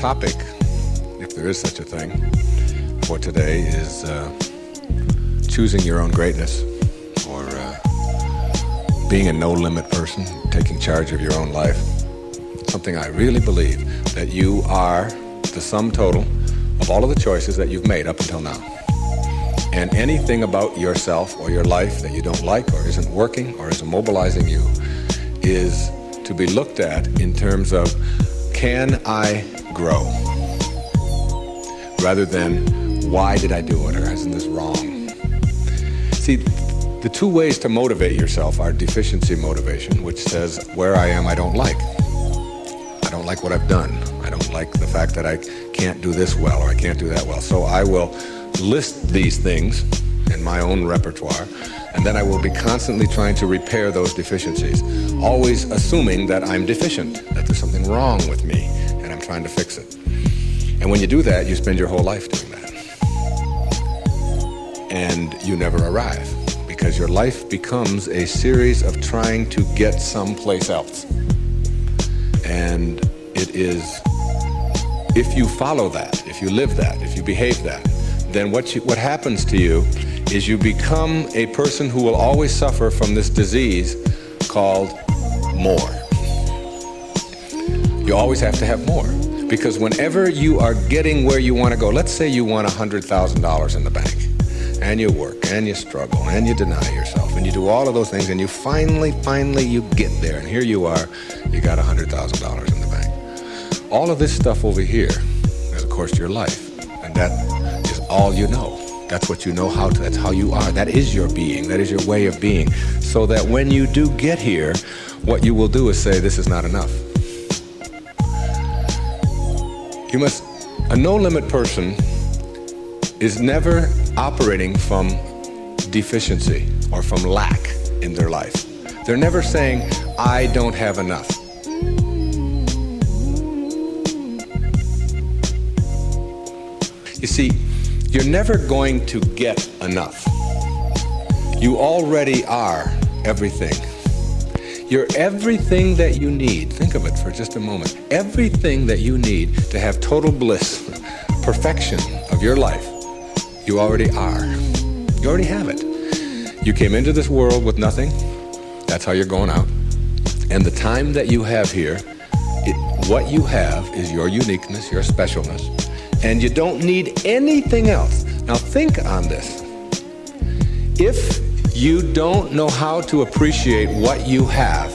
topic, if there is such a thing, for today is choosing your own greatness, or being a no-limit person, taking charge of your own life. Something I really believe, that you are the sum total of all of the choices that you've made up until now. And anything about yourself or your life that you don't like or isn't working or is immobilizing you is to be looked at in terms of, can I grow? Rather than, why did I do it, or isn't this wrong? See, the two ways to motivate yourself are deficiency motivation, which says, where I am I don't like. I don't like what I've done. I don't like the fact that I can't do this well or I can't do that well. So I will list these things in my own repertoire, and then I will be constantly trying to repair those deficiencies, always assuming that I'm deficient, that there's something wrong with me, and I'm trying to fix it. And when you do that, you spend your whole life doing that. And you never arrive, because your life becomes a series of trying to get someplace else. And it is, if you follow that, if you live that, if you behave that, then what happens to you is you become a person who will always suffer from this disease called more. You always have to have more, because whenever you are getting where you want to go, let's say you want $100,000 in the bank, and you work, and you struggle, and you deny yourself, and you do all of those things, and you finally you get there, and here you are, you got $100,000 in the bank. All of this stuff over here is, of course, your life, and that is all you know. That's what you know how to, that's how you are. That is your being, that is your way of being. So that when you do get here, what you will do is say, this is not enough. You must, a no-limit person is never operating from deficiency or from lack in their life. They're never saying, I don't have enough. You see, you're never going to get enough. You already are everything. You're everything that you need. Think of it for just a moment. Everything that you need to have total bliss, perfection of your life, you already are. You already have it. You came into this world with nothing. That's how you're going out. And the time that you have here, what you have is your uniqueness, your specialness. And you don't need anything else. Now think on this. If you don't know how to appreciate what you have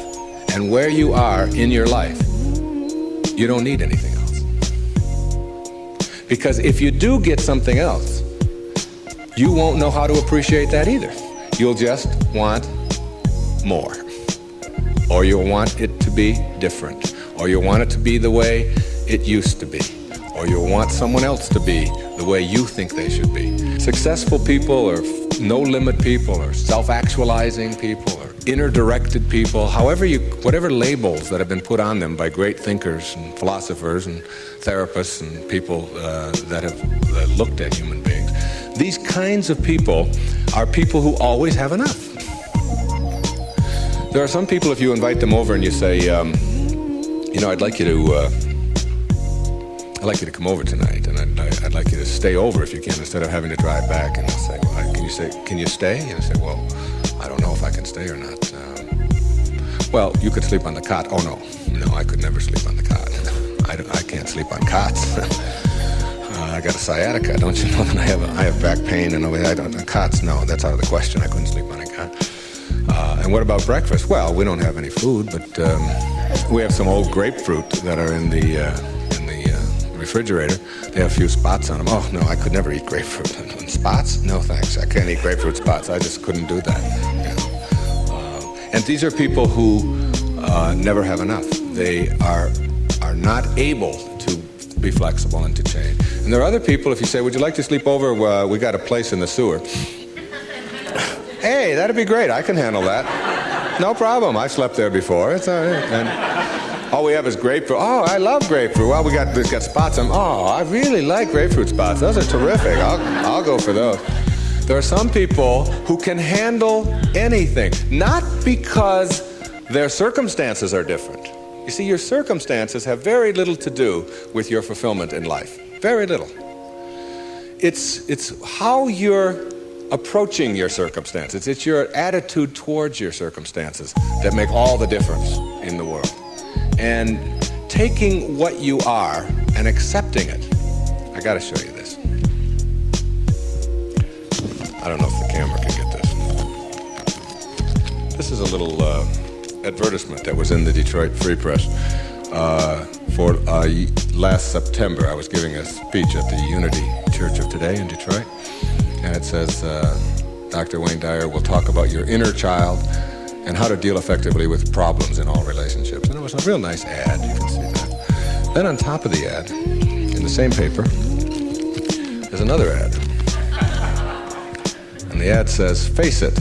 and where you are in your life, you don't need anything else. Because if you do get something else, you won't know how to appreciate that either. You'll just want more. Or you'll want it to be different. Or you'll want it to be the way it used to be. Or you'll want someone else to be the way you think they should be. Successful people, or no-limit people, or self-actualizing people, or inner-directed people, whatever labels that have been put on them by great thinkers and philosophers and therapists and people that have looked at human beings. These kinds of people are people who always have enough. There are some people, if you invite them over and you say, I'd like you to come over tonight, and I'd like you to stay over if you can, instead of having to drive back. And they'll say, well, can you stay? And I say, well, I don't know if I can stay or not. Well, you could sleep on the cot. Oh, no, I could never sleep on the cot. I can't sleep on cots. I got a sciatica. Don't you know that I have back pain? And cots, no, that's out of the question. I couldn't sleep on a cot. And what about breakfast? Well, we don't have any food, but we have some old grapefruit that are in the refrigerator. They have a few spots on them. Oh, no, I could never eat grapefruit. And spots? No, thanks. I can't eat grapefruit spots. I just couldn't do that. And these are people who never have enough. They are not able to be flexible and to change. And there are other people, if you say, would you like to sleep over? We got a place in the sewer. Hey, that'd be great. I can handle that. No problem. I slept there before. It's all right. And all we have is grapefruit. Oh, I love grapefruit. Well, it's got spots on them. Oh, I really like grapefruit spots. Those are terrific. I'll go for those. There are some people who can handle anything, not because their circumstances are different, You see, your circumstances have very little to do with your fulfillment in life. Very little. It's how you're approaching your circumstances. It's your attitude towards your circumstances that make all the difference in the world. And taking what you are and accepting it. I got to show you this. I don't know if the camera can get this. This is a little advertisement that was in the Detroit Free Press for last September. I was giving a speech at the Unity Church of Today in Detroit, and it says, Dr. Wayne Dyer will talk about your inner child and how to deal effectively with problems in all relationships. And it was a real nice ad, you can see that. Then on top of the ad, in the same paper, there's another ad. And the ad says, face it.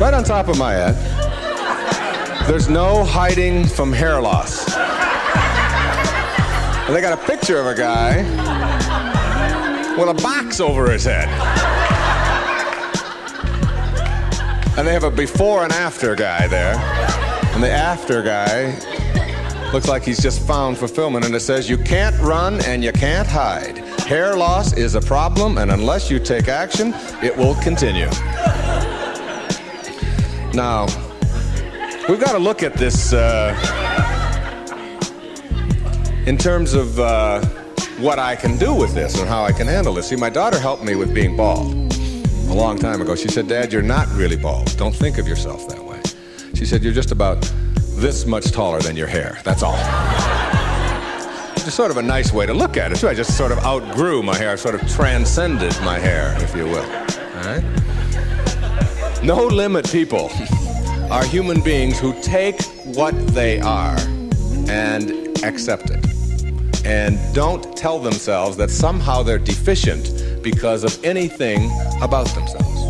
Right on top of my ad, there's no hiding from hair loss. And they got a picture of a guy with a box over his head. And they have a before and after guy there. And the after guy looks like he's just found fulfillment. And it says, you can't run and you can't hide. Hair loss is a problem, and unless you take action, it will continue. Now, we've got to look at this in terms of what I can do with this and how I can handle this. See, my daughter helped me with being bald a long time ago. She said, Dad, you're not really bald. Don't think of yourself that way. She said, you're just about this much taller than your hair. That's all. Just sort of a nice way to look at it, too. I just sort of outgrew my hair. I sort of transcended my hair, if you will. All right? No limit people are human beings who take what they are and accept it. And don't tell themselves that somehow they're deficient because of anything about themselves.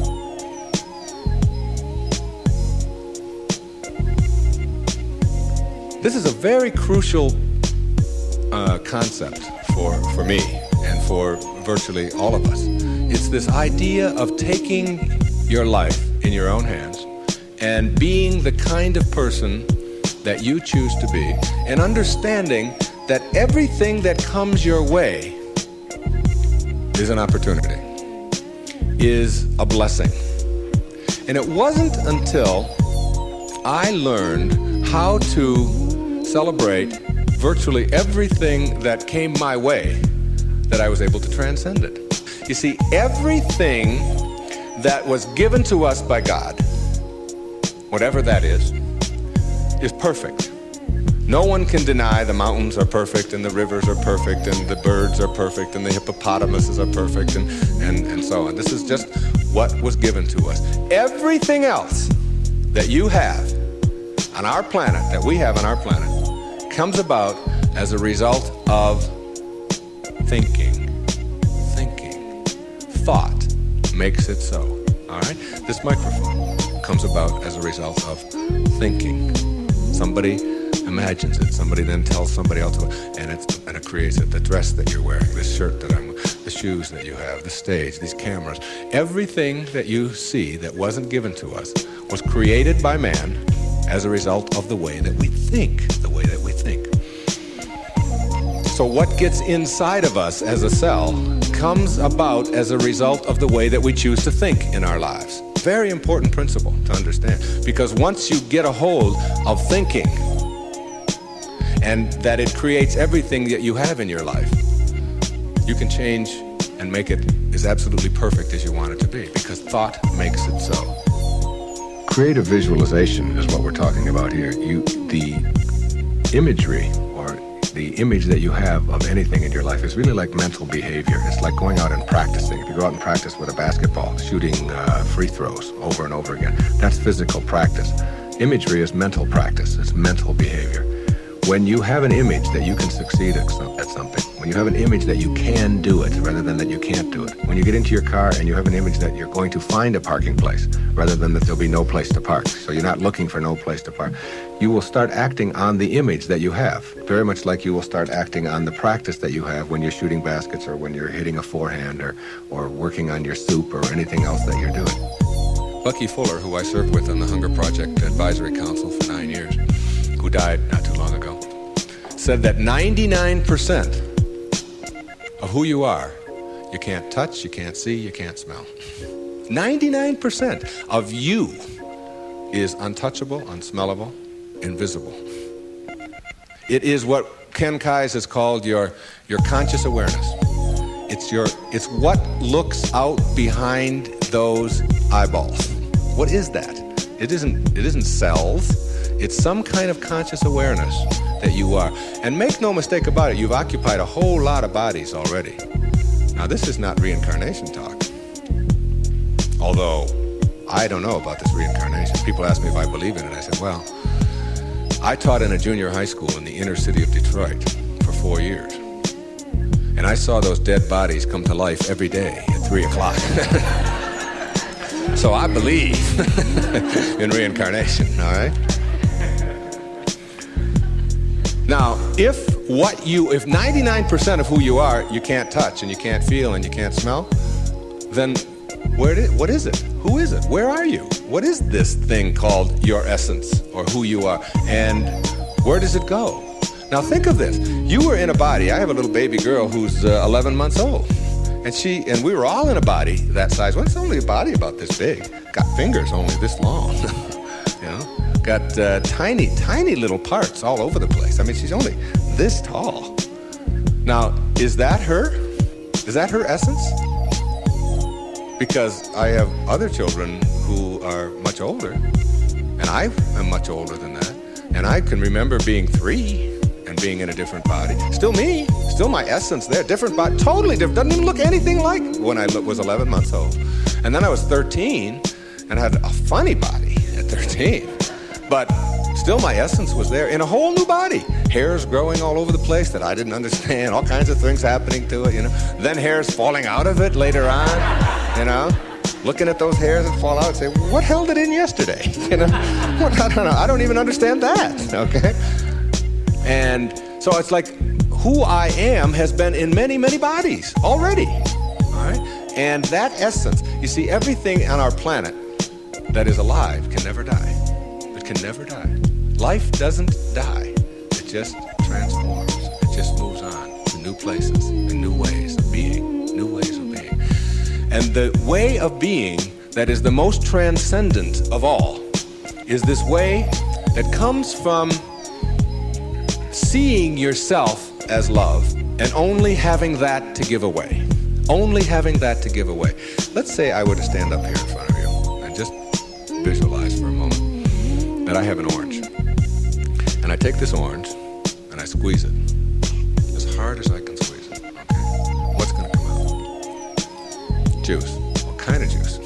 This is a very crucial concept for me and for virtually all of us. It's this idea of taking your life in your own hands and being the kind of person that you choose to be, and understanding that everything that comes your way is an opportunity, is a blessing. And it wasn't until I learned how to celebrate virtually everything that came my way that I was able to transcend it. You see, everything that was given to us by God, whatever that is perfect. No one can deny the mountains are perfect and the rivers are perfect and the birds are perfect and the hippopotamuses are perfect and so on. This is just what was given to us. Everything else that you have on our planet, that we have on our planet, comes about as a result of thinking. Thought makes it so. All right? This microphone comes about as a result of thinking. Somebody imagines it. Somebody then tells somebody else, and it creates it. The dress that you're wearing, this shirt that I'm wearing, the shoes that you have, the stage, these cameras. Everything that you see that wasn't given to us was created by man as a result of the way that we think. So what gets inside of us as a cell comes about as a result of the way that we choose to think in our lives. Very important principle to understand, because once you get a hold of thinking and that it creates everything that you have in your life, you can change and make it as absolutely perfect as you want it to be, because thought makes it so. Creative visualization is what we're talking about here. The imagery or the image that you have of anything in your life is really like mental behavior. It's like going out and practicing. If you go out and practice with a basketball, shooting free throws over and over again, that's physical practice. Imagery is mental practice. It's mental behavior. When you have an image that you can succeed at something, when you have an image that you can do it rather than that you can't do it, when you get into your car and you have an image that you're going to find a parking place rather than that there'll be no place to park, so you're not looking for no place to park, you will start acting on the image that you have, very much like you will start acting on the practice that you have when you're shooting baskets or when you're hitting a forehand or working on your soup or anything else that you're doing. Bucky Fuller, who I served with on the Hunger Project Advisory Council for 9 years, who died not too long ago, said that 99% of who you are, you can't touch, you can't see, you can't smell. 99% of you is untouchable, unsmellable, invisible. It is what Ken Kais has called your conscious awareness. It's what looks out behind those eyeballs. What is that? It isn't cells. It's some kind of conscious awareness that you are. And make no mistake about it, you've occupied a whole lot of bodies already. Now, this is not reincarnation talk. Although, I don't know about this reincarnation. People ask me if I believe in it. I said, well, I taught in a junior high school in the inner city of Detroit for 4 years. And I saw those dead bodies come to life every day at 3 o'clock. So I believe in reincarnation, all right? Now, if 99% of who you are, you can't touch and you can't feel and you can't smell, then what is it? Who is it? Where are you? What is this thing called your essence or who you are? And where does it go? Now think of this. You were in a body. I have a little baby girl who's 11 months old. And we were all in a body that size. Well, it's only a body about this big. Got fingers only this long. You know? Got tiny, tiny little parts all over the place. I mean, she's only this tall. Now, is that her? Is that her essence? Because I have other children who are much older, and I am much older than that. And I can remember being 3 and being in a different body. Still me, still my essence there, different body, totally different. Doesn't even look anything like when I was 11 months old. And then I was 13 and had a funny body at 13. But still my essence was there in a whole new body. Hairs growing all over the place that I didn't understand, all kinds of things happening to it, you know. Then hairs falling out of it later on, you know. Looking at those hairs that fall out and say, what held it in yesterday? You know, I don't know. I don't even understand that, okay? And so it's like who I am has been in many, many bodies already, all right? And that essence, you see, everything on our planet that is alive can never die. It can never die. Life doesn't die. It just transforms. It just moves on to new places and new ways of being, new ways of being. And the way of being that is the most transcendent of all is this way that comes from seeing yourself as love and only having that to give away. Only having that to give away. Let's say I were to stand up here in front of you and just visualize for a moment that I have an orange. And I take this orange and I squeeze it as hard as I can squeeze it. Okay. What's going to come out? Juice. What kind of juice?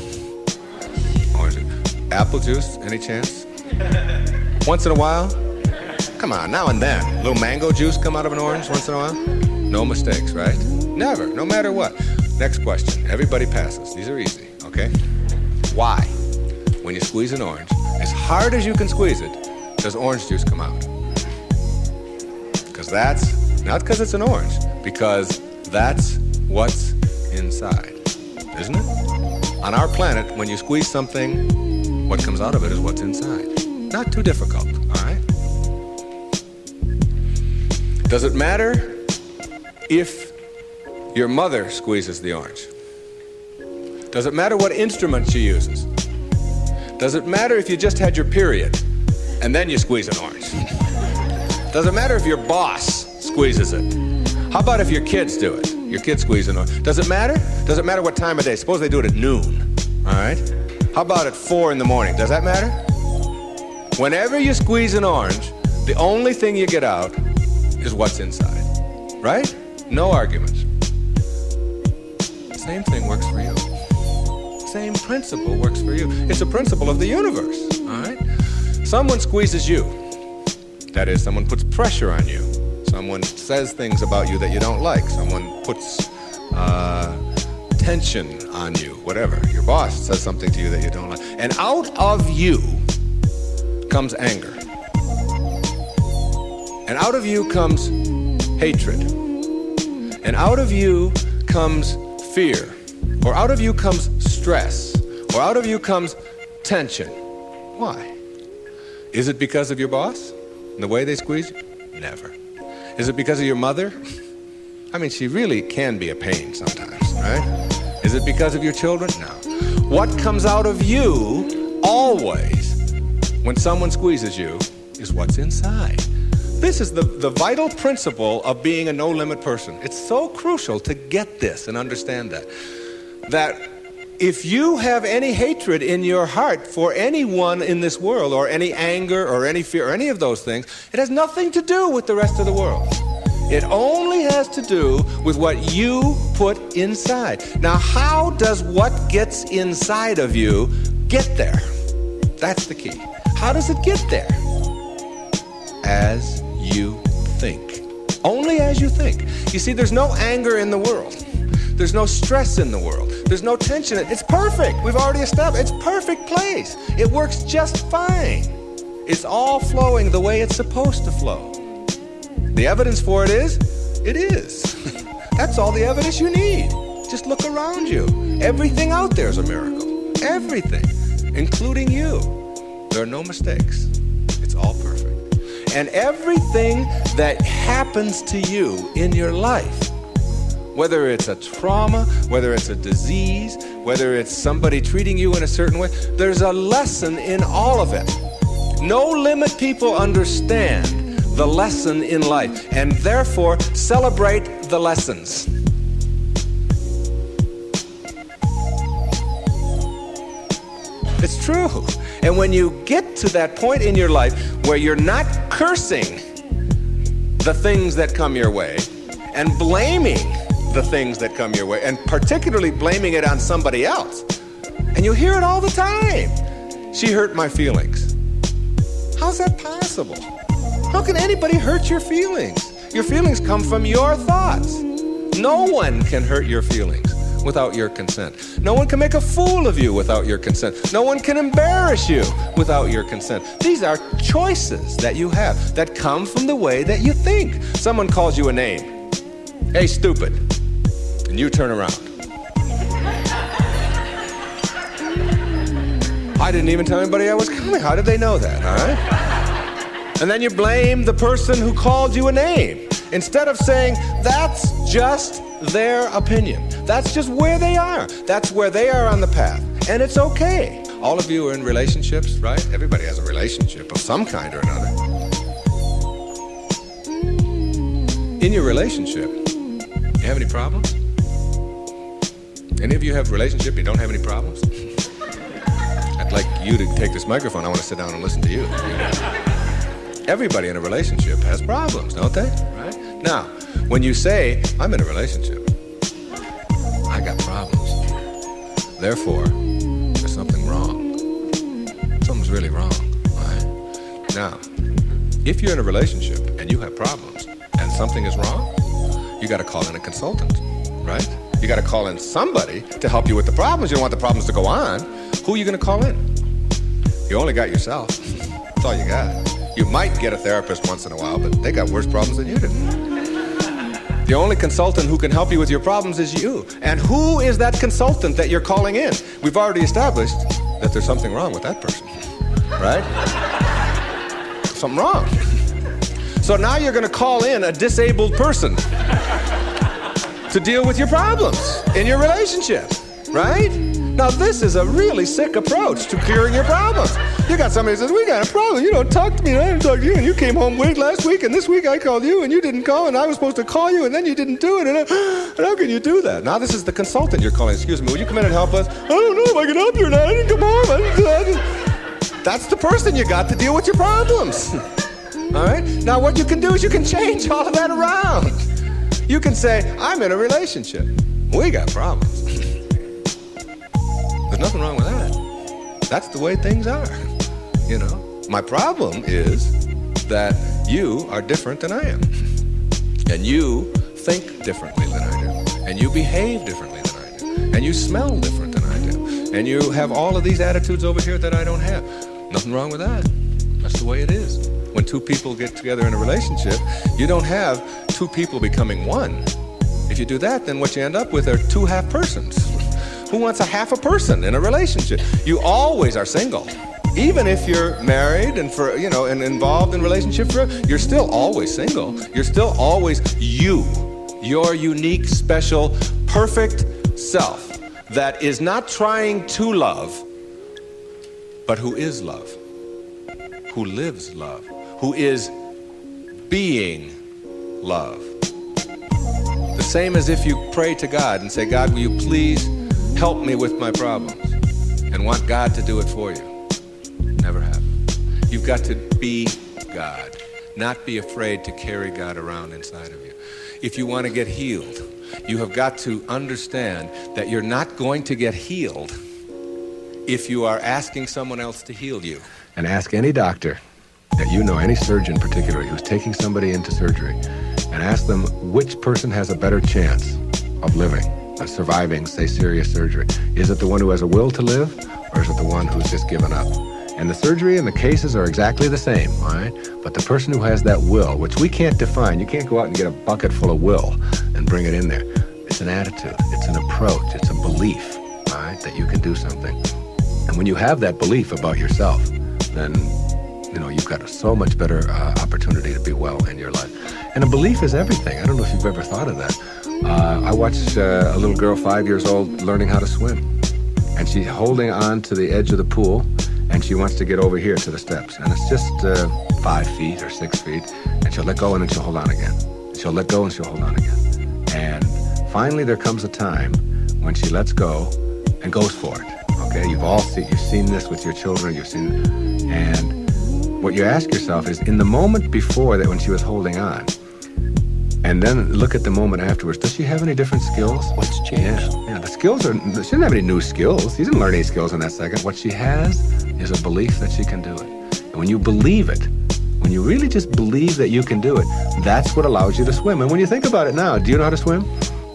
Orange juice. Apple juice, any chance? Once in a while? Come on, now and then. A little mango juice come out of an orange once in a while? No mistakes, right? Never, no matter what. Next question. Everybody passes. These are easy, okay? Why, when you squeeze an orange, as hard as you can squeeze it, does orange juice come out? Because that's, not because it's an orange, because that's what's inside, isn't it? On our planet, when you squeeze something, what comes out of it is what's inside. Not too difficult, all right? Does it matter if your mother squeezes the orange? Does it matter what instrument she uses? Does it matter if you just had your period and then you squeeze an orange? Does it matter if your boss squeezes it? How about if your kids do it? Your kids squeeze an orange. Does it matter? Does it matter what time of day? Suppose they do it at noon, all right? How about at 4 in the morning? Does that matter? Whenever you squeeze an orange, the only thing you get out is what's inside, right? No arguments. Same thing works for you. Same principle works for you. It's a principle of the universe, all right? Someone squeezes you. That is, someone puts pressure on you. Someone says things about you that you don't like. Someone puts tension on you, whatever. Your boss says something to you that you don't like. And out of you comes anger. And out of you comes hatred. And out of you comes fear. Or out of you comes stress. Or out of you comes tension. Why? Is it because of your boss and the way they squeeze you? Never. Is it because of your mother? I mean, she really can be a pain sometimes, right? Is it because of your children? No. What comes out of you always when someone squeezes you is what's inside. This is the vital principle of being a no-limit person. It's so crucial to get this and understand that if you have any hatred in your heart for anyone in this world, or any anger or any fear or any of those things, it has nothing to do with the rest of the world. It only has to do with what you put inside. Now, how does what gets inside of you get there? That's the key. How does it get there? As you think. Only as you think. You see, there's no anger in the world. There's no stress in the world. There's no tension. It's perfect. We've already established. It's a perfect place. It works just fine. It's all flowing the way it's supposed to flow. The evidence for it is. That's all the evidence you need. Just look around you. Everything out there is a miracle. Everything, including you. There are no mistakes. It's all perfect. And everything that happens to you in your life, whether it's a trauma, whether it's a disease, whether it's somebody treating you in a certain way, there's a lesson in all of it. No limit people understand the lesson in life, and therefore celebrate the lessons. It's true. And when you get to that point in your life where you're not cursing the things that come your way and blaming the things that come your way, and particularly blaming it on somebody else, and you hear it all the time. She hurt my feelings. How's that possible? How can anybody hurt your feelings? Your feelings come from your thoughts. No one can hurt your feelings without your consent. No one can make a fool of you without your consent. No one can embarrass you without your consent. These are choices that you have that come from the way that you think. Someone calls you a name. Hey, stupid. And you turn around. I didn't even tell anybody I was coming. How did they know that, all right? And then you blame the person who called you a name, instead of saying, that's just their opinion. That's just where they are. That's where they are on the path. And it's okay. All of you are in relationships, right? Everybody has a relationship of some kind or another. In your relationship, you have any problems? Any of you have a relationship, you don't have any problems? I'd like you to take this microphone. I want to sit down and listen to you. Everybody in a relationship has problems, don't they? Right? Now, when you say, I'm in a relationship, I got problems. Therefore, there's something wrong. Something's really wrong, right? Now, if you're in a relationship and you have problems and something is wrong, you got to call in a consultant, right? You got to call in somebody to help you with the problems. You don't want the problems to go on. Who are you going to call in? You only got yourself. That's all you got. You might get a therapist once in a while, but they got worse problems than you do. The only consultant who can help you with your problems is you. And who is that consultant that you're calling in? We've already established that there's something wrong with that person, right? Something wrong. So now you're going to call in a disabled person to deal with your problems in your relationship, right? Now this is a really sick approach to curing your problems. You got somebody who says, we got a problem, you don't talk to me, and I didn't talk to you, and you came home late last week, and this week I called you, and you didn't call, and I was supposed to call you, and then you didn't do it, and how can you do that? Now this is the consultant you're calling. Excuse me, will you come in and help us? I don't know if I can help you or not, I didn't come home. That's the person you got to deal with your problems. All right? Now what you can do is you can change all of that around. You can say, I'm in a relationship. We got problems. There's nothing wrong with that. That's the way things are, you know. My problem is that you are different than I am. And you think differently than I do. And you behave differently than I do. And you smell different than I do. And you have all of these attitudes over here that I don't have. Nothing wrong with that. That's the way it is. When two people get together in a relationship, you don't have two people becoming one. If you do that, then what you end up with are two half persons. Who wants a half a person in a relationship? You always are single. Even if you're married and and involved in a relationship, you're still always single. You're still always you. Your unique, special, perfect self that is not trying to love, but who is love, who lives love, who is being love. The same as if you pray to God and say, God, will you please help me with my problems, and want God to do it for you. Never happen. You've got to be God, not be afraid to carry God around inside of you. If you want to get healed, you have got to understand that you're not going to get healed if you are asking someone else to heal you. And ask any doctor that you know, any surgeon particularly, who's taking somebody into surgery, and ask them which person has a better chance of living, of surviving, say, serious surgery. Is it the one who has a will to live, or is it the one who's just given up? And the surgery and the cases are exactly the same, all right? But the person who has that will, which we can't define, you can't go out and get a bucket full of will and bring it in there. It's an attitude, it's an approach, it's a belief, all right, that you can do something. And when you have that belief about yourself, then, you've got so much better opportunity to be well in your life. And a belief is everything. I don't know if you've ever thought of that. I watched a little girl, 5 years old, learning how to swim. And she's holding on to the edge of the pool, and she wants to get over here to the steps. And it's just 5 feet or 6 feet. And she'll let go, and then she'll hold on again. She'll let go, and she'll hold on again. And finally, there comes a time when she lets go and goes for it. Okay, you've seen this with your children. And what you ask yourself is, in the moment before that, when she was holding on, and then look at the moment afterwards, does she have any different skills? What's changed? Yeah, the skills she doesn't have any new skills. She didn't learn any skills in that second. What she has is a belief that she can do it. And when you believe it, when you really just believe that you can do it, that's what allows you to swim. And when you think about it now, do you know how to swim?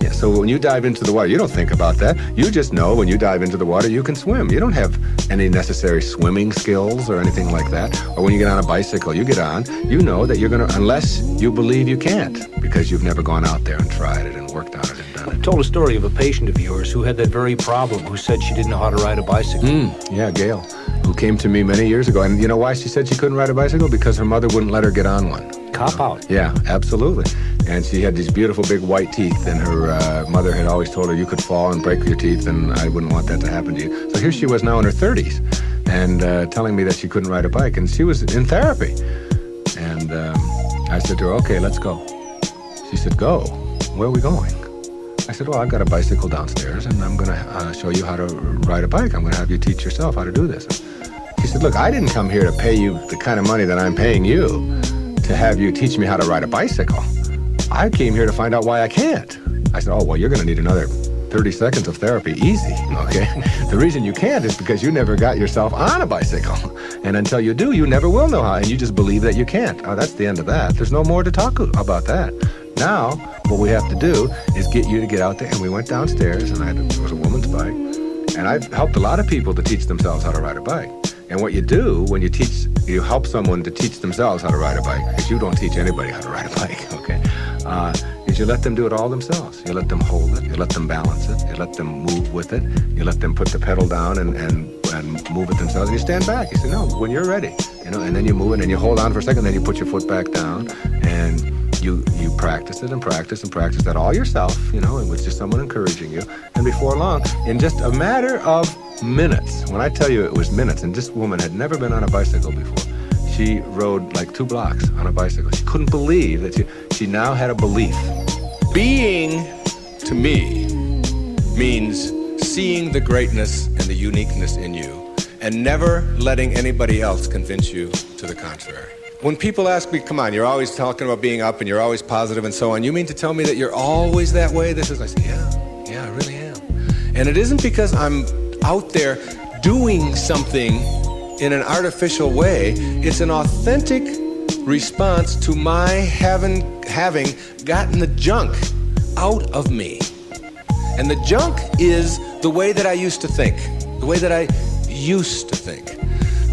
Yeah, so when you dive into the water, you don't think about that. You just know when you dive into the water, you can swim. You don't have any necessary swimming skills or anything like that. Or when you get on a bicycle, you get on, you know that you're going to, unless you believe you can't, because you've never gone out there and tried it and worked on it and done it. I told a story of a patient of yours who had that very problem, who said she didn't know how to ride a bicycle. Yeah, Gail, who came to me many years ago. And you know why she said she couldn't ride a bicycle? Because her mother wouldn't let her get on one. Cop out. Yeah, absolutely. And she had these beautiful big white teeth, and her mother had always told her you could fall and break your teeth, and I wouldn't want that to happen to you. So here she was now in her 30s, and telling me that she couldn't ride a bike, and she was in therapy. And I said to her, okay, let's go. She said, go? Where are we going? I said, well, I've got a bicycle downstairs, and I'm going to show you how to ride a bike. I'm going to have you teach yourself how to do this. She said, look, I didn't come here to pay you the kind of money that I'm paying you to have you teach me how to ride a bicycle. I came here to find out why I can't. I said, oh, well, you're going to need another 30 seconds of therapy, easy, okay? The reason you can't is because you never got yourself on a bicycle. And until you do, you never will know how, and you just believe that you can't. Oh, that's the end of that. There's no more to talk about that. Now, what we have to do is get you to get out there, and we went downstairs, and it was a woman's bike, and I've helped a lot of people to teach themselves how to ride a bike. And what you do when you help someone to teach themselves how to ride a bike, because you don't teach anybody how to ride a bike, okay, is you let them do it all themselves. You let them hold it, you let them balance it, you let them move with it, you let them put the pedal down and move it themselves, and you stand back. You say, no, when you're ready, and then you move it, and you hold on for a second, then you put your foot back down, and you practice it and practice and practice that all yourself, and with just someone encouraging you, and before long, in just a matter of minutes, when I tell you it was minutes, and this woman had never been on a bicycle before, she rode like 2 blocks on a bicycle. She couldn't believe that she now had a belief. Being, to me, means seeing the greatness and the uniqueness in you and never letting anybody else convince you to the contrary. When people ask me, come on, you're always talking about being up and you're always positive and so on, you mean to tell me that you're always that way? I say, yeah, I really am. And it isn't because I'm out there doing something in an artificial way. It's an authentic response to my having gotten the junk out of me. And the junk is the way that I used to think, the way that I used to think.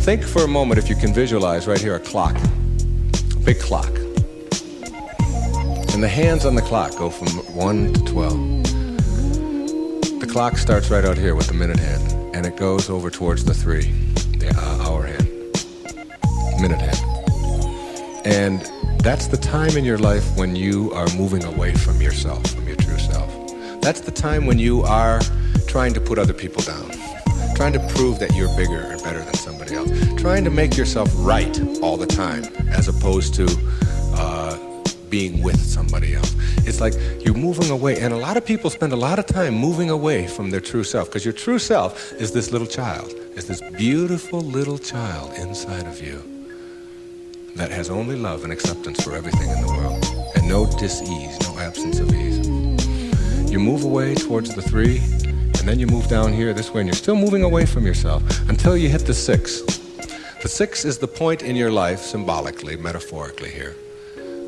Think for a moment, if you can visualize right here, a clock, a big clock. And the hands on the clock go from 1 to 12. The clock starts right out here with the minute hand, and it goes over towards the 3, the hour hand, minute hand. And that's the time in your life when you are moving away from yourself, from your true self. That's the time when you are trying to put other people down, trying to prove that you're bigger or better than somebody else, trying to make yourself right all the time, as opposed to being with somebody else. It's like you're moving away, and a lot of people spend a lot of time moving away from their true self, because your true self is this little child, is this beautiful little child inside of you that has only love and acceptance for everything in the world, and no dis-ease, no absence of ease. You move away towards the 3, and then you move down here this way, and you're still moving away from yourself until you hit the 6. The 6 is the point in your life, symbolically, metaphorically here,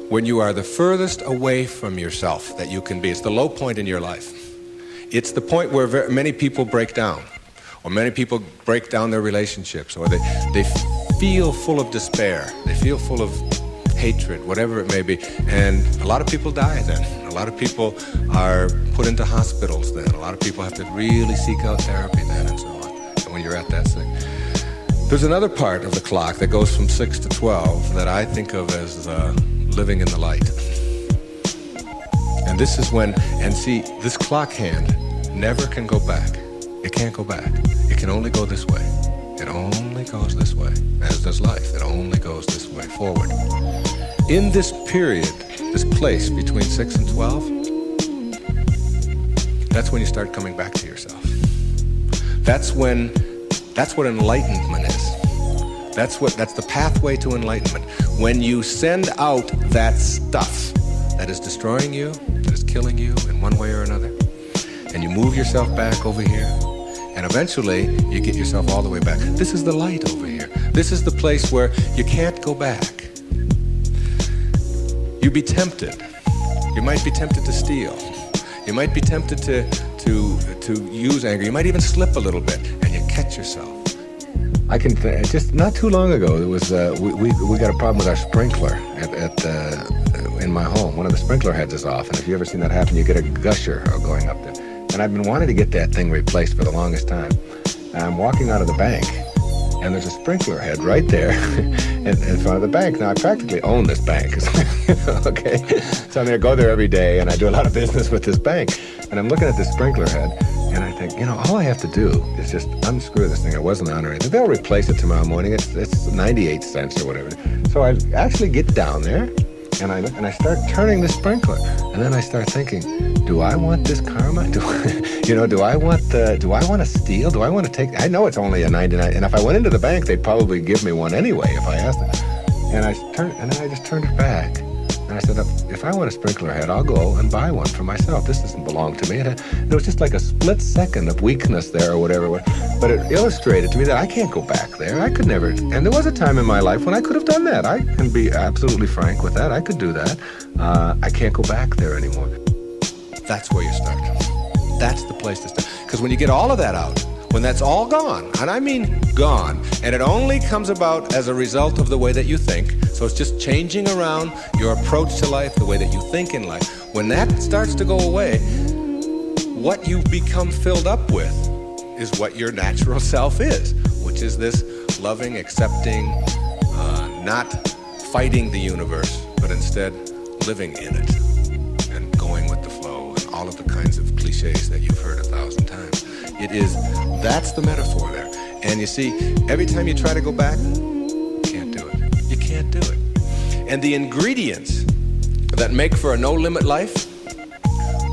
when you are the furthest away from yourself that you can be. It's the low point in your life. It's the point where many people break down, or many people break down their relationships, or they feel full of despair, they feel full of hatred, whatever it may be. And a lot of people die then. A lot of people are put into hospitals then. A lot of people have to really seek out therapy then, and so on. And when you're at that thing. There's another part of the clock that goes from 6 to 12 that I think of as living in the light. And this is when, and see, this clock hand never can go back. It can't go back. It can only go this way. It only goes this way, as does life. It only goes this way, forward. In this period, this place between 6 and 12, that's when you start coming back to yourself. That's what enlightenment is. That's the pathway to enlightenment. When you send out that stuff that is destroying you, that is killing you in one way or another, and you move yourself back over here, and eventually you get yourself all the way back. This is the light over here. This is the place where you can't go back. You'd be tempted. You might be tempted to steal. You might be tempted to use anger. You might even slip a little bit, and you catch yourself. I can just not too long ago, there was we got a problem with our sprinkler in my home. One of the sprinkler heads is off, and if you ever seen that happen, you get a gusher going up there. And I've been wanting to get that thing replaced for the longest time. And I'm walking out of the bank, and there's a sprinkler head right there in front of the bank. Now, I practically own this bank, okay? So I go there every day, and I do a lot of business with this bank. And I'm looking at this sprinkler head, and I think, all I have to do is just unscrew this thing. It wasn't on or anything. They'll replace it tomorrow morning. It's 98 cents or whatever. So I actually get down there, and I start turning the sprinkler. And then I start thinking, do I want this karma? Do I want to steal? Do I want to take? I know it's only a 99, and if I went into the bank, they'd probably give me one anyway if I asked them. And then I just turned it back. And I said, if I want a sprinkler head, I'll go and buy one for myself. This doesn't belong to me. It was just like a split second of weakness there or whatever. But it illustrated to me that I can't go back there. I could never. And there was a time in my life when I could have done that. I can be absolutely frank with that. I could do that. I can't go back there anymore. That's where you start. That's the place to start. Because when you get all of that out, when that's all gone, and I mean gone, and it only comes about as a result of the way that you think, so it's just changing around your approach to life, the way that you think in life. When that starts to go away, what you've become filled up with is what your natural self is, which is this loving, accepting, not fighting the universe, but instead living in it and going with the flow and all of the kinds of cliches that you've heard 1,000 times. That's the metaphor there. And you see, every time you try to go back, you can't do it. You can't do it. And the ingredients that make for a no-limit life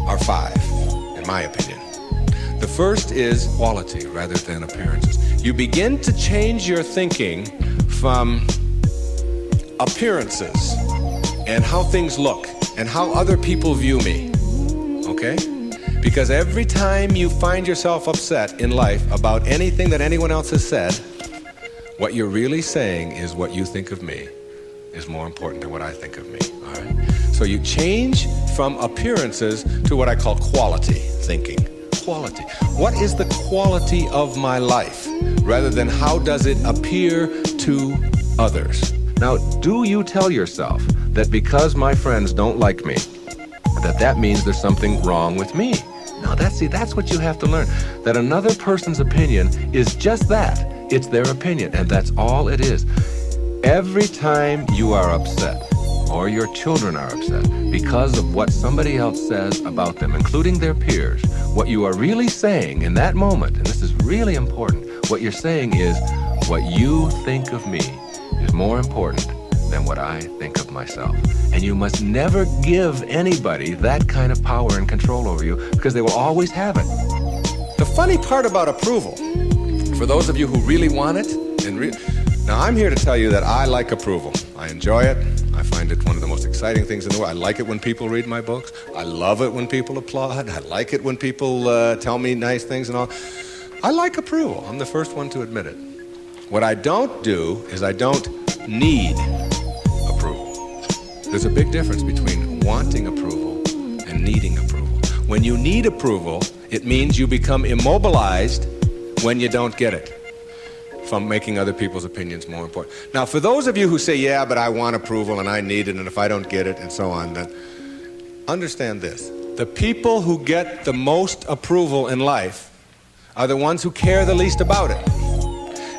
are 5, in my opinion. The first is quality rather than appearances. You begin to change your thinking from appearances and how things look and how other people view me, okay? Because every time you find yourself upset in life about anything that anyone else has said, what you're really saying is what you think of me. is more important than what I think of me, all right? So you change from appearances to what I call quality thinking. Quality. What is the quality of my life, rather than how does it appear to others? Now, do you tell yourself that because my friends don't like me, that means there's something wrong with me? No, that's what you have to learn. That another person's opinion is just that. It's their opinion, and that's all it is. Every time you are upset, or your children are upset, because of what somebody else says about them, including their peers, what you are really saying in that moment, and this is really important, what you're saying is, what you think of me is more important than what I think of myself. And you must never give anybody that kind of power and control over you, because they will always have it. The funny part about approval, for those of you who really want it, now I'm here to tell you that I like approval. I enjoy it. I find it one of the most exciting things in the world. I like it when people read my books. I love it when people applaud. I like it when people tell me nice things and all. I like approval. I'm the first one to admit it. What I don't do is I don't need approval. There's a big difference between wanting approval and needing approval. When you need approval, it means you become immobilized when you don't get it, from making other people's opinions more important. Now, for those of you who say, yeah, but I want approval and I need it, and if I don't get it, and so on, then understand this. The people who get the most approval in life are the ones who care the least about it.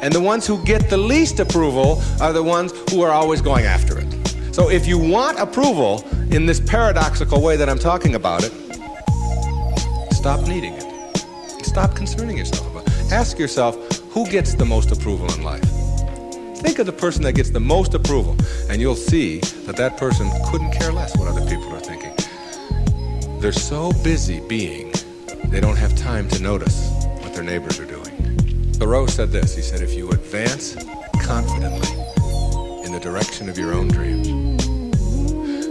And the ones who get the least approval are the ones who are always going after it. So if you want approval in this paradoxical way that I'm talking about it, stop needing it. Stop concerning yourself about it. Ask yourself, who gets the most approval in life? Think of the person that gets the most approval, and you'll see that that person couldn't care less what other people are thinking. They're so busy being, they don't have time to notice what their neighbors are doing. Thoreau said this, he said, if you advance confidently in the direction of your own dreams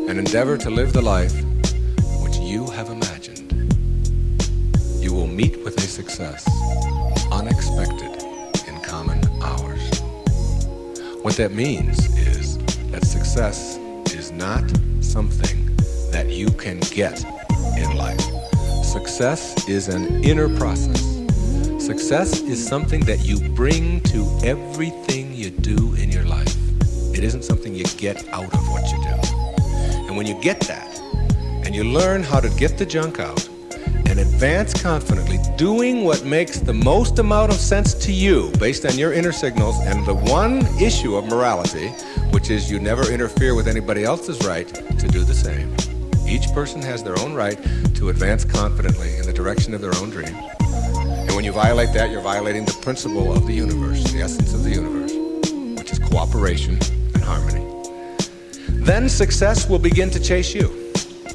and endeavor to live the life which you have imagined, you will meet with a success unexpected in common hours. What that means is that success is not something that you can get in life. Success is an inner process. Success is something that you bring to everything you do in your life. It isn't something you get out of what you do. And when you get that, and you learn how to get the junk out, and advance confidently, doing what makes the most amount of sense to you based on your inner signals and the one issue of morality, which is you never interfere with anybody else's right to do the same. Each person has their own right to advance confidently in the direction of their own dream. And when you violate that, you're violating the principle of the universe, the essence of the universe, which is cooperation and harmony. Then success will begin to chase you.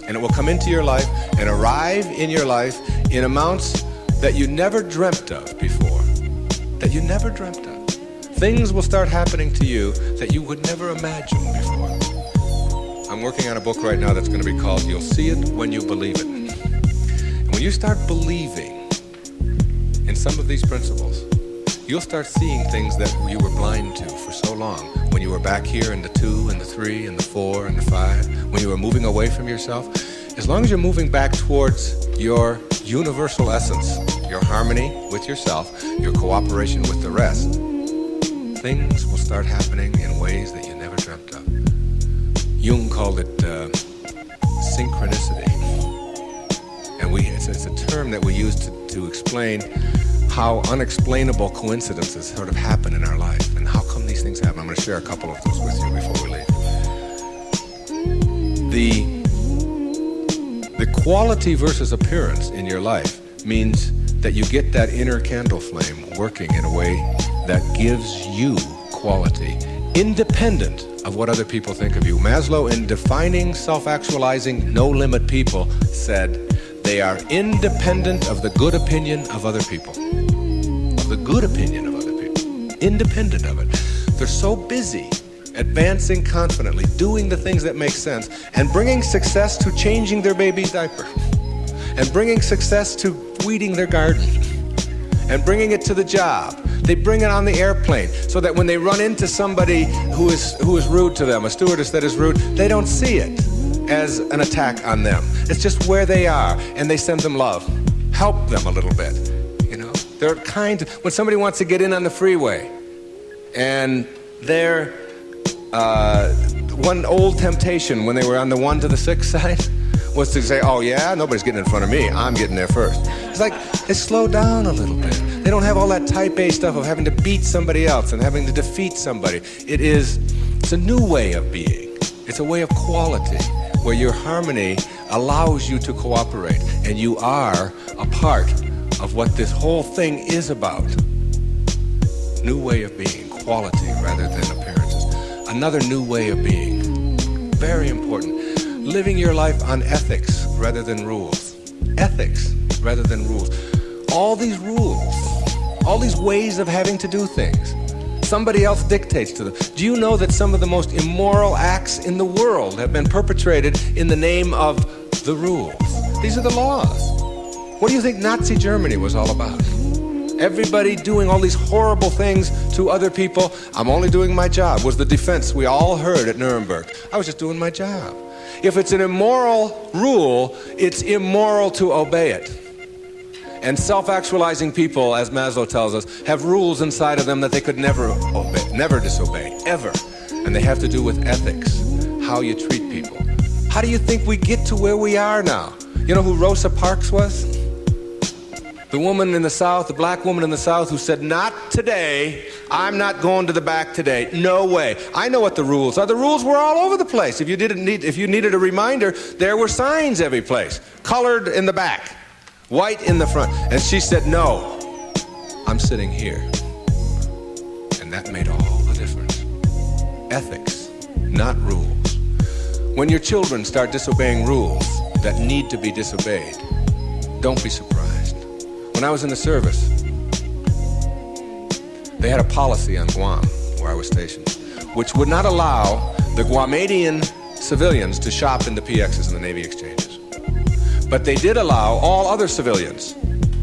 And it will come into your life and arrive in your life in amounts that you never dreamt of before. That you never dreamt of. Things will start happening to you that you would never imagine before. I'm working on a book right now that's going to be called You'll See It When You Believe It. And when you start believing in some of these principles, you'll start seeing things that you were blind to for so long. When you were back here in the 2 and the 3 and the 4 and the 5, when you were moving away from yourself, as long as you're moving back towards your universal essence, your harmony with yourself, your cooperation with the rest, things will start happening in ways that you never dreamt of. Jung called it synchronicity. And it's a term that we use to explain how unexplainable coincidences sort of happen in our life and how come these things happen. I'm going to share a couple of those with you before we leave. The quality versus appearance in your life means that you get that inner candle flame working in a way that gives you quality, independent of what other people think of you. Maslow, in defining self-actualizing, no-limit people, said they are independent of the good opinion of other people. Of the good opinion of other people. Independent of it. They're so busy advancing confidently, doing the things that make sense, and bringing success to changing their baby's diaper, and bringing success to weeding their garden, and bringing it to the job, They bring it on the airplane so that when they run into somebody who is rude to them, a stewardess that is rude, they don't see it as an attack on them. It's just where they are, and they send them love. Help them a little bit, you know. They're kind. When somebody wants to get in on the freeway, and they're one old temptation when they were on the 1 to the 6 side was to say, oh yeah, nobody's getting in front of me, I'm getting there first. It's like they slow down a little bit. They don't have all that type A stuff of having to beat somebody else and having to defeat somebody. It's a new way of being. It's a way of quality where your harmony allows you to cooperate, and you are a part of what this whole thing is about. New way of being, quality rather than appearances. Another new way of being, very important. Living your life on ethics rather than rules. Ethics rather than rules. All these rules, all these ways of having to do things, somebody else dictates to them. Do you know that some of the most immoral acts in the world have been perpetrated in the name of the rules? These are the laws. What do you think Nazi Germany was all about? Everybody doing all these horrible things to other people. I'm only doing my job, was the defense we all heard at Nuremberg. I was just doing my job. If it's an immoral rule, it's immoral to obey it. And self-actualizing people, as Maslow tells us, have rules inside of them that they could never obey, never disobey, ever. And they have to do with ethics, how you treat people. How do you think we get to where we are now? You know who Rosa Parks was? The woman in the South, the black woman in the South who said, not today, I'm not going to the back today, no way. I know what the rules are. The rules were all over the place. If you needed a reminder, there were signs every place, colored in the back, white in the front. And she said, no, I'm sitting here. And that made all the difference. Ethics, not rules. When your children start disobeying rules that need to be disobeyed, don't be surprised. When I was in the service, they had a policy on Guam, where I was stationed, which would not allow the Guamanian civilians to shop in the PXs and the Navy exchanges. But they did allow all other civilians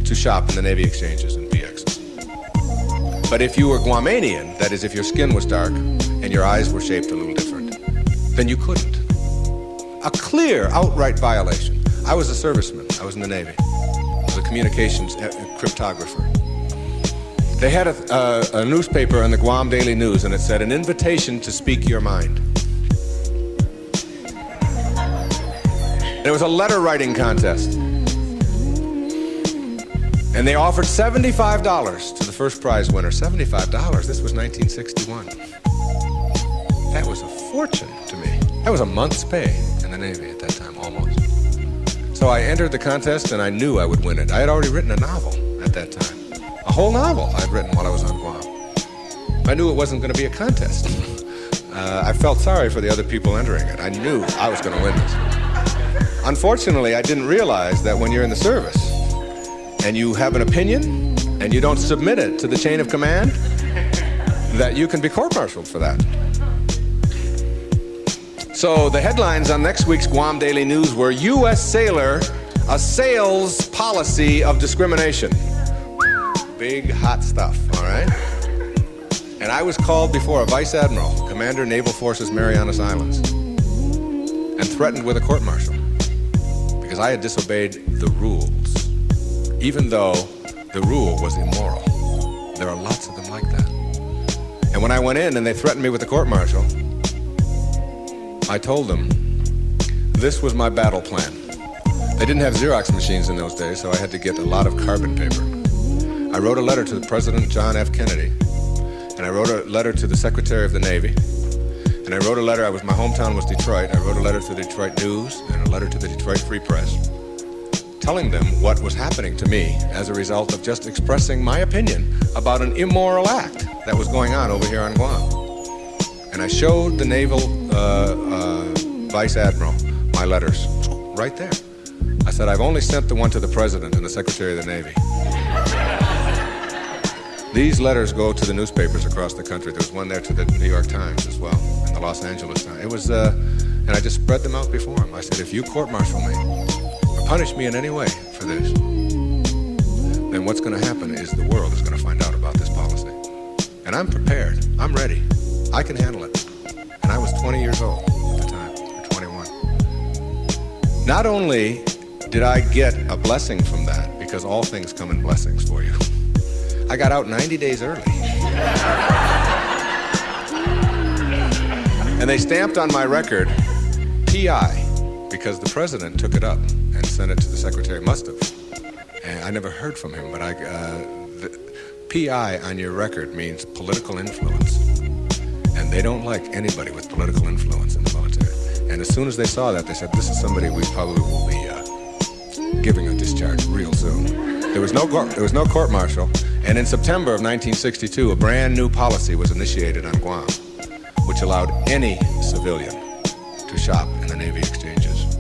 to shop in the Navy exchanges and PXs. But if you were Guamanian, that is, if your skin was dark and your eyes were shaped a little different, then you couldn't. A clear, outright violation. I was a serviceman. I was in the Navy. I was a communications cryptographer. They had a newspaper on the Guam Daily News, and it said, an invitation to speak your mind. And it was a letter writing contest. And they offered $75 to the first prize winner. $75? This was 1961. That was a fortune to me. That was a month's pay in the Navy at that time, almost. So I entered the contest, and I knew I would win it. I had already written a novel at that time. A whole novel I'd written while I was on Guam. I knew it wasn't going to be a contest. I felt sorry for the other people entering it. I knew I was going to win this. Unfortunately, I didn't realize that when you're in the service and you have an opinion and you don't submit it to the chain of command, that you can be court-martialed for that. So the headlines on next week's Guam Daily News were U.S. sailor assails policy of discrimination. Big, hot stuff, all right? And I was called before a vice admiral, Commander Naval Forces Marianas Islands, and threatened with a court-martial because I had disobeyed the rules, even though the rule was immoral. There are lots of them like that. And when I went in and they threatened me with a court-martial, I told them this was my battle plan. They didn't have Xerox machines in those days, so I had to get a lot of carbon paper. I wrote a letter to the President John F. Kennedy, and I wrote a letter to the Secretary of the Navy, and I wrote a letter, my hometown was Detroit, I wrote a letter to the Detroit News and a letter to the Detroit Free Press, telling them what was happening to me as a result of just expressing my opinion about an immoral act that was going on over here on Guam. And I showed the Naval Vice Admiral my letters, right there. I said, I've only sent the one to the President and the Secretary of the Navy. These letters go to the newspapers across the country. There was one there to the New York Times as well, and the Los Angeles Times. It was, and I just spread them out before him. I said, if you court-martial me or punish me in any way for this, then what's going to happen is the world is going to find out about this policy. And I'm prepared. I'm ready. I can handle it. And I was 20 years old at the time, or 21. Not only did I get a blessing from that, because all things come in blessings for you, I got out 90 days early. And they stamped on my record, P.I., because the president took it up and sent it to the secretary. Must have. And I never heard from him, but the P.I. on your record means political influence. And they don't like anybody with political influence in the military. And as soon as they saw that, they said, this is somebody we probably will be giving a discharge real soon. There was no court-martial. And in September of 1962, a brand new policy was initiated on Guam, which allowed any civilian to shop in the Navy exchanges.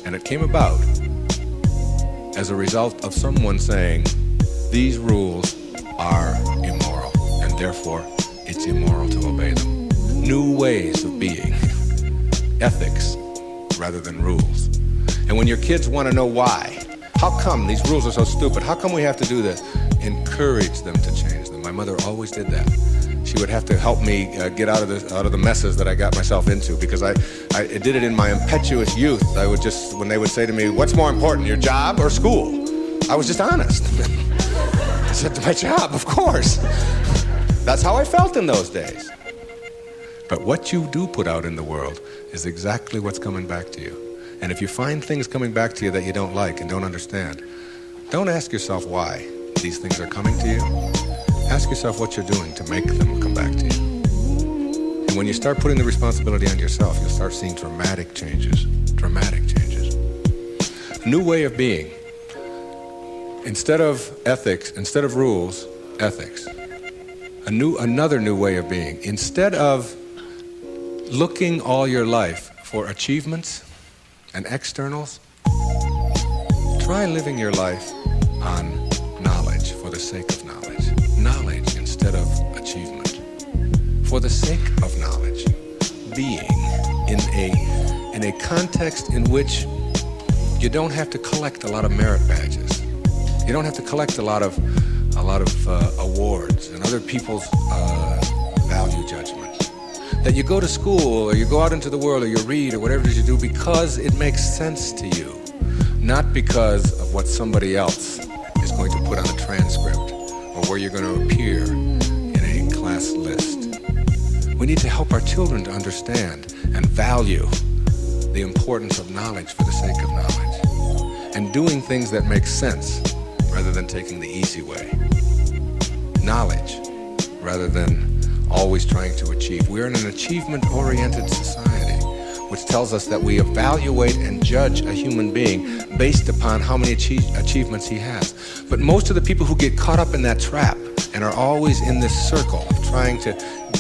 And it came about as a result of someone saying, these rules are immoral, and therefore it's immoral to obey them. New ways of being, ethics rather than rules. And when your kids want to know why, how come these rules are so stupid? How come we have to do this? Encourage them to change them. My mother always did that. She would have to help me get out of the messes that I got myself into, because I did it in my impetuous youth. I would just, when they would say to me, what's more important, your job or school? I was just honest. I said, my job, of course. That's how I felt in those days. But what you do put out in the world is exactly what's coming back to you. And if you find things coming back to you that you don't like and don't understand, don't ask yourself why these things are coming to you. Ask yourself what you're doing to make them come back to you. And when you start putting the responsibility on yourself, you'll start seeing dramatic changes. Dramatic changes. A new way of being. Instead of ethics, instead of rules, ethics. Another new way of being. Instead of looking all your life for achievements and externals, try living your life on knowledge for the sake of knowledge. Knowledge instead of achievement. For the sake of knowledge. Being in a context in which you don't have to collect a lot of merit badges. You don't have to collect a lot of awards and other people's value judgments. That you go to school or you go out into the world or you read or whatever it is you do because it makes sense to you, not because of what somebody else is going to put on a transcript or where you're going to appear in a class list. We need to help our children to understand and value the importance of knowledge for the sake of knowledge and doing things that make sense rather than taking the easy way. Knowledge rather than always trying to achieve. We're in an achievement-oriented society, which tells us that we evaluate and judge a human being based upon how many achievements he has. But most of the people who get caught up in that trap and are always in this circle of trying to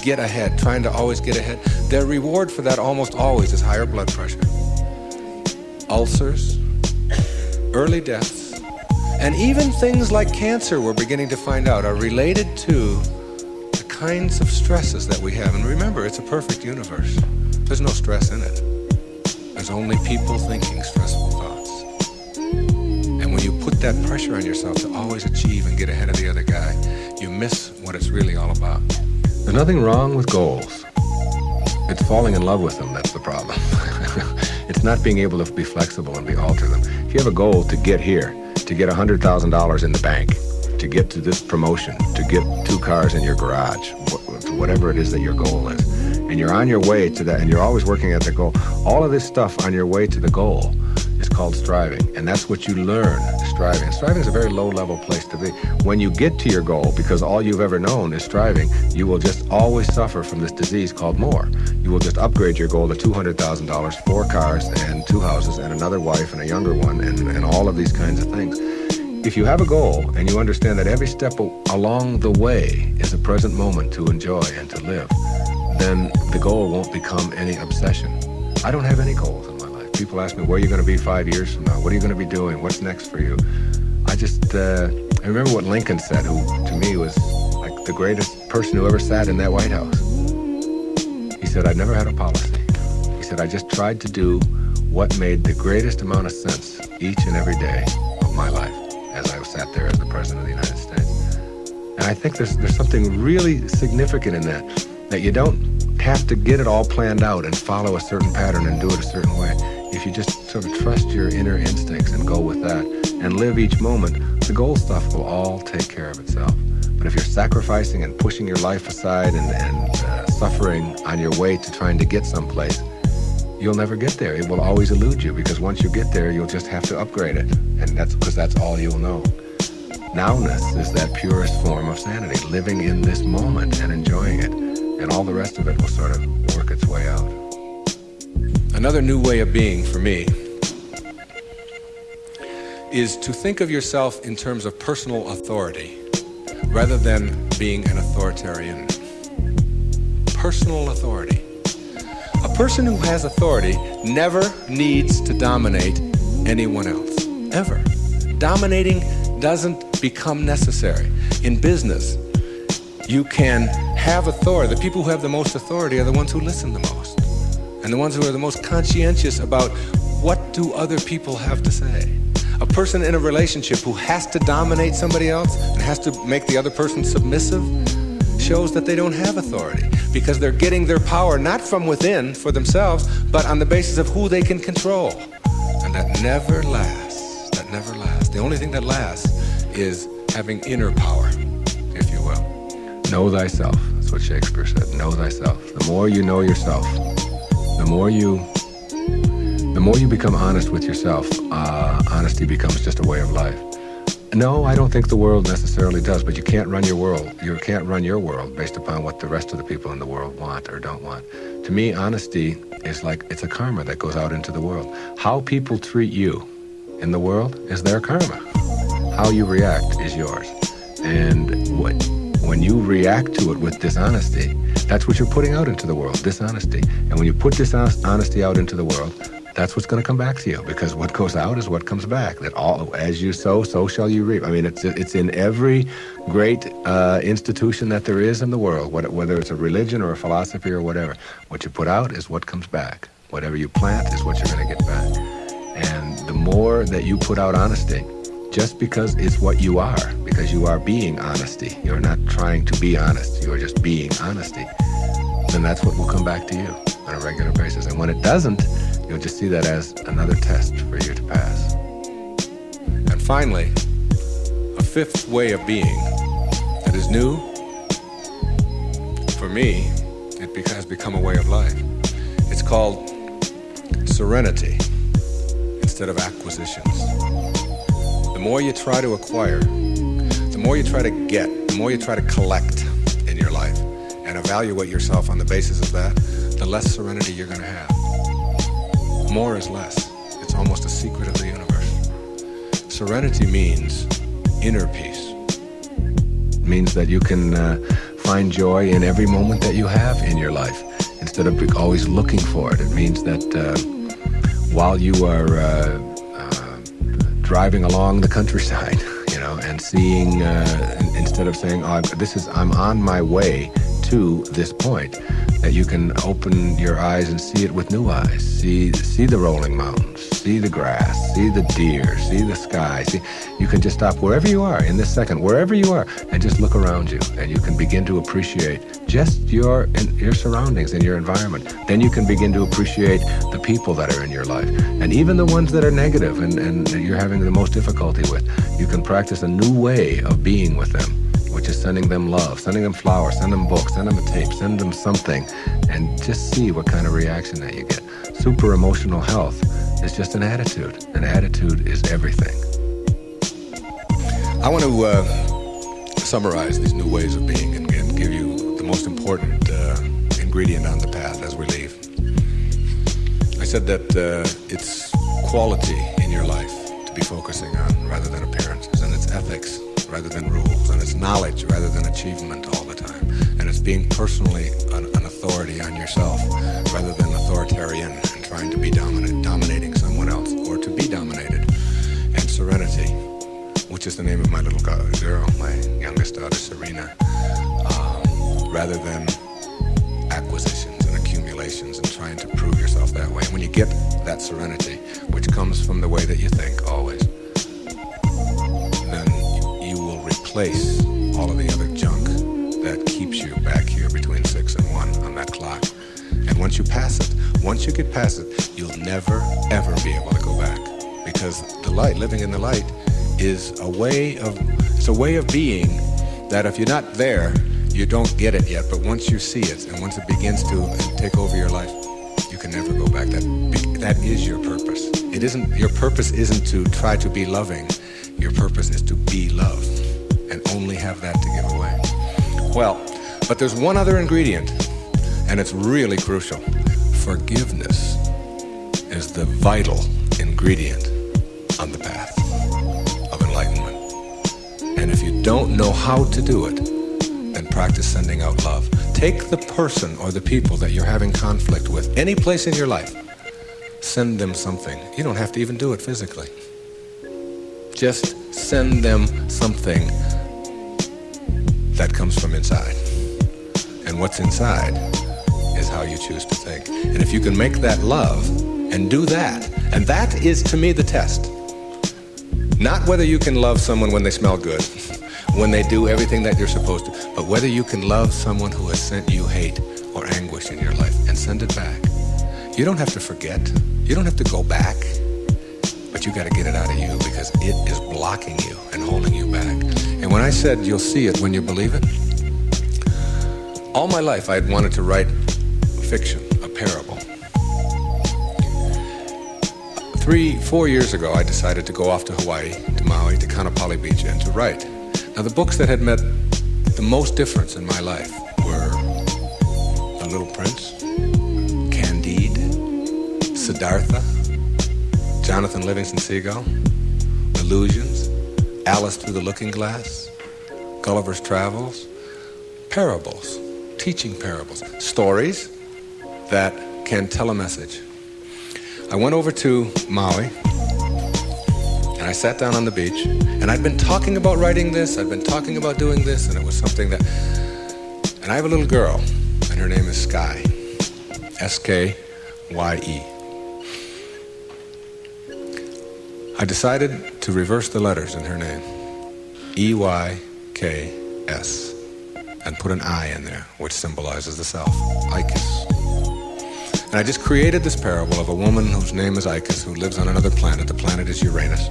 get ahead, trying to always get ahead, their reward for that almost always is higher blood pressure, ulcers, early deaths, and even things like cancer we're beginning to find out are related to the kinds of stresses that we have. And remember, it's a perfect universe. There's no stress in it. There's only people thinking stressful thoughts. And when you put that pressure on yourself to always achieve and get ahead of the other guy, you miss what it's really all about. There's nothing wrong with goals. It's falling in love with them that's the problem. It's not being able to be flexible and alter them. If you have a goal to get here, to get $100,000 in the bank, to get to this promotion, to get 2 cars in your garage, whatever it is that your goal is, and you're on your way to that, and you're always working at the goal, all of this stuff on your way to the goal is called striving, and that's what you learn, striving. Striving is a very low-level place to be. When you get to your goal, because all you've ever known is striving, you will just always suffer from this disease called more. You will just upgrade your goal to $200,000, 4 cars and 2 houses and another wife and a younger one and all of these kinds of things. If you have a goal and you understand that every step along the way is a present moment to enjoy and to live, then the goal won't become any obsession. I don't have any goals in my life. People ask me, where are you going to be 5 years from now? What are you going to be doing? What's next for you? I remember what Lincoln said, who to me was like the greatest person who ever sat in that White House. He said, I never had a policy. He said, I just tried to do what made the greatest amount of sense each and every day of my life as I sat there as the President of the United States. And I think there's something really significant in that you don't have to get it all planned out and follow a certain pattern and do it a certain way. If you just sort of trust your inner instincts and go with that and live each moment, the goal stuff will all take care of itself. But if you're sacrificing and pushing your life aside and suffering on your way to trying to get someplace, you'll never get there. It will always elude you, because once you get there, you'll just have to upgrade it. And that's because that's all you'll know. Nowness is that purest form of sanity, living in this moment and enjoying it. And all the rest of it will sort of work its way out. Another new way of being for me is to think of yourself in terms of personal authority rather than being an authoritarian. Personal authority. A person who has authority never needs to dominate anyone else, ever. Dominating doesn't become necessary. In business, you can have authority. The people who have the most authority are the ones who listen the most, and the ones who are the most conscientious about what do other people have to say. A person in a relationship who has to dominate somebody else and has to make the other person submissive shows that they don't have authority, because they're getting their power not from within for themselves, but on the basis of who they can control. And that never lasts. That never lasts. The only thing that lasts is having inner power, if you will. Know thyself. That's what Shakespeare said. Know thyself. The more you know yourself, the more you become honest with yourself, honesty becomes just a way of life. No, I don't think the world necessarily does, but you can't run your world. You can't run your world based upon what the rest of the people in the world want or don't want. To me, honesty is like, it's a karma that goes out into the world. How people treat you in the world is their karma. How you react is yours. And when you react to it with dishonesty, that's what you're putting out into the world, dishonesty. And when you put dishonesty out into the world, that's what's going to come back to you, because what goes out is what comes back. That all, as you sow, so shall you reap. I mean, it's in every great institution that there is in the world, whether it's a religion or a philosophy or whatever. What you put out is what comes back. Whatever you plant is what you're going to get back. And the more that you put out honesty, just because it's what you are, because you are being honesty, you're not trying to be honest, you're just being honesty, then that's what will come back to you on a regular basis. And when it doesn't, you'll just see that as another test for you to pass. And finally, a fifth way of being that is new, for me, it has become a way of life. It's called serenity instead of acquisitions. The more you try to acquire, the more you try to get, the more you try to collect in your life and evaluate yourself on the basis of that, the less serenity you're going to have. More is less. It's almost a secret of the universe. Serenity means inner peace. It means that you can find joy in every moment that you have in your life instead of always looking for it. It means that while you are driving along the countryside, and seeing, instead of saying, I'm on my way to this point, that you can open your eyes and see it with new eyes. See the rolling mountains, see the grass, see the deer, see the sky. You can just stop wherever you are in this second, wherever you are, and just look around you, and you can begin to appreciate just your surroundings and your environment. Then you can begin to appreciate the people that are in your life, and even the ones that are negative and you're having the most difficulty with. You can practice a new way of being with them, which is sending them love, sending them flowers, send them books, send them a tape, send them something, and just see what kind of reaction that you get. Super emotional health is just an attitude. An attitude is everything. I want to summarize these new ways of being and give you the most important ingredient on the path as we leave. I said that it's quality in your life to be focusing on rather than appearances, and it's ethics rather than rules, and it's knowledge rather than achievement all the time, and it's being personally an authority on yourself rather than authoritarian and trying to be dominating someone else or to be dominated, and serenity, which is the name of my little girl, my youngest daughter, Serena, rather than acquisitions and accumulations and trying to prove yourself that way. And when you get that serenity, which comes from the way that you think always, then you will replace all of the other junk that keeps you back here between 6 and 1 on that clock. And once you pass it, once you get past it, you'll never, ever be able to go back. Because the light, living in the light, is a way of being that if you're not there, you don't get it yet. But once you see it, and once it begins to take over your life, you can never go back. That is your purpose. Your purpose isn't to try to be loving. Your purpose is to be love, and only have that to give away. Well, but there's one other ingredient, and it's really crucial. Forgiveness is the vital ingredient on the path of enlightenment. And if you don't know how to do it, then practice sending out love. Take the person or the people that you're having conflict with, any place in your life, send them something. You don't have to even do it physically. Just send them something that comes from inside. And what's inside is how you choose to think. And if you can make that love and do that, and that is to me the test. Not whether you can love someone when they smell good, when they do everything that you're supposed to, but whether you can love someone who has sent you hate or anguish in your life and send it back. You don't have to forget. You don't have to go back. But you got to get it out of you because it is blocking you and holding you back. And when I said you'll see it when you believe it, all my life I had wanted to write fiction, a parable. 3-4 years ago, I decided to go off to Hawaii, to Maui, to Kaanapali Beach, and to write. Now, the books that had made the most difference in my life were The Little Prince, Candide, Siddhartha, Jonathan Livingston Seagull, Illusions, Alice Through the Looking Glass, Gulliver's Travels, parables, teaching parables, stories that can tell a message. I went over to Maui, and I sat down on the beach, and I'd been talking about writing this, I'd been talking about doing this, and it was something that... And I have a little girl, and her name is Sky, S-K-Y-E. I decided to reverse the letters in her name, E-Y-K-S, and put an I in there, which symbolizes the self, Icus. And I just created this parable of a woman whose name is Icus, who lives on another planet. The planet is Uranus.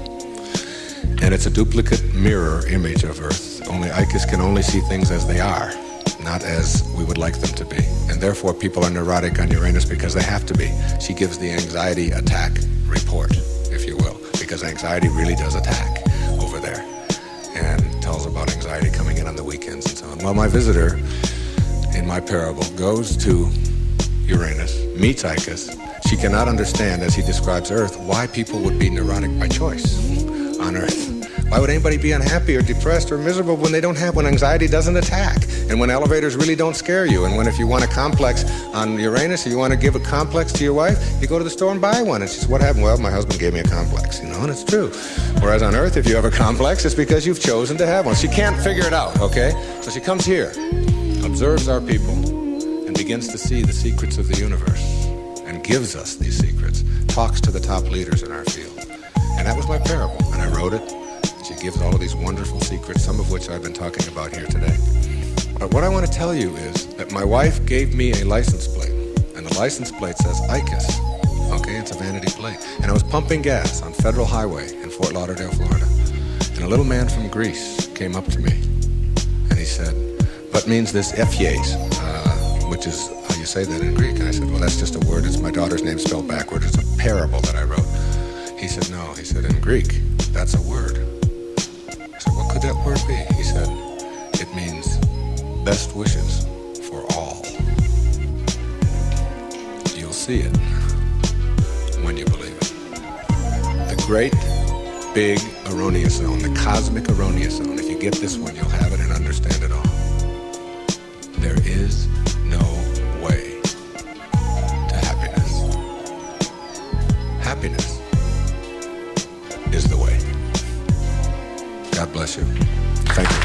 And it's a duplicate mirror image of Earth. Only Icus can only see things as they are, not as we would like them to be. And therefore people are neurotic on Uranus because they have to be. She gives the anxiety attack report, if you will, because anxiety really does attack over there. And tells about anxiety coming in on the weekends and so on. Well, my visitor in my parable goes to Uranus, meets Icus. She cannot understand, as he describes Earth, why people would be neurotic by choice on Earth. Why would anybody be unhappy or depressed or miserable when anxiety doesn't attack? And when elevators really don't scare you? And if you want a complex on Uranus, or you want to give a complex to your wife, you go to the store and buy one. And she says, what happened? Well, my husband gave me a complex, and it's true. Whereas on Earth, if you have a complex, it's because you've chosen to have one. She can't figure it out, okay? So she comes here, observes our people, and begins to see the secrets of the universe, and gives us these secrets, talks to the top leaders in our field. And that was my parable, and I wrote it. She gives all of these wonderful secrets, some of which I've been talking about here today. But what I want to tell you is that my wife gave me a license plate, and the license plate says Icus. Okay, it's a vanity plate. And I was pumping gas on Federal Highway in Fort Lauderdale, Florida. And a little man from Greece came up to me, and he said, what means this Ephies, which is how you say that in Greek? And I said, well, that's just a word. It's my daughter's name spelled backwards. It's a parable that I wrote. He said, no. He said, in Greek, that's a word. I said, what could that word be? He said, it means best wishes for all. You'll see it when you believe it. The great, big erroneous zone, the cosmic erroneous zone. If you get this one, you'll have it and understand it all. There is no way to happiness. Happiness is the way. God bless you. Thank you.